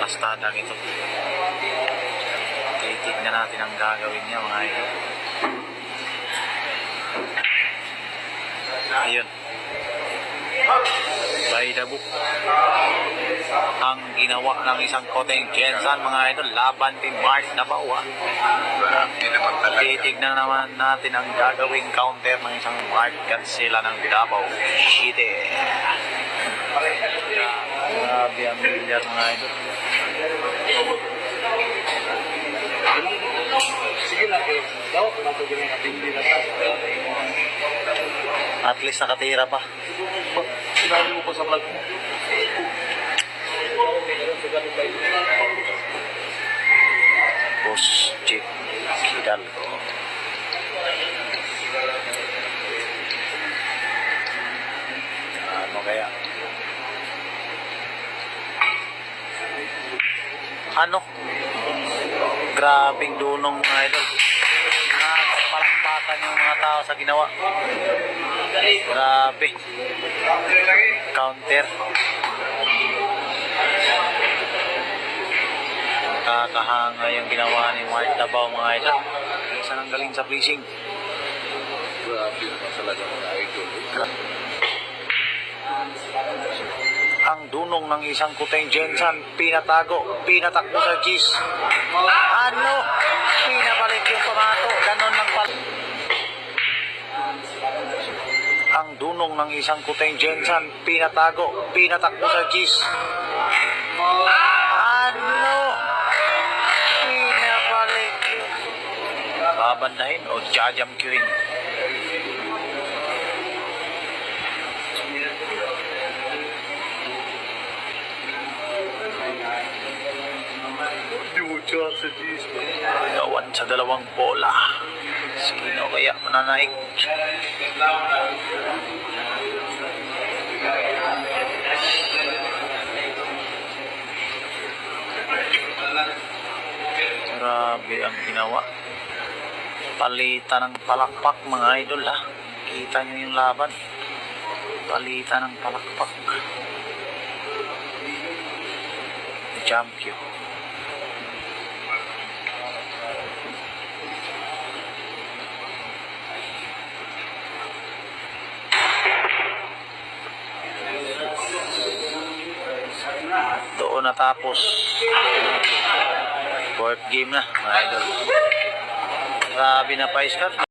plastadang ito. Titignan natin ang gagawin niya mga idol. Ayun. By the book. Ang ginawa ng isang Koteng Gensan mga idol, laban din Mark Davao. Titignan naman natin ang gagawing counter ng isang Mark Cancela ng Davao City. Grabe ang milyar mga idol. Sige na po. Daw, matugin ang hindi na tayo. At least nakatira pa. Sinabi mo po sa vlog mo. Boss Chief Hidalgo. Ano kaya? Ano? Grabing dunong mga idol. Palakpakan yung mga tao sa ginawa. Grabe. Counter. Kakahanga yung ginawa ni Mark Davao mga idol. Isa nang galing sa fishing. Grabe naman talaga mga idol. Ang dunong ng isang Koteng Gensan, pinatakbo sa Gis. Ano? Pinabalik yung pamato. Ganon lang pala. Ang dunong ng isang Koteng Gensan, pinatakbo sa Gis. Ano? Pinabalik yun. Babandahin o jajam queuing. Sa G's. Gawan sa dalawang bola. Sino kaya mananaig? Grabe ang ginawa. Palitan ng palakpak mga idol ha. Kita nyo yung laban. Palitan ng palakpak. Champion. Doon natapos. Fourth game na mga idol. Grabe na pa iskar.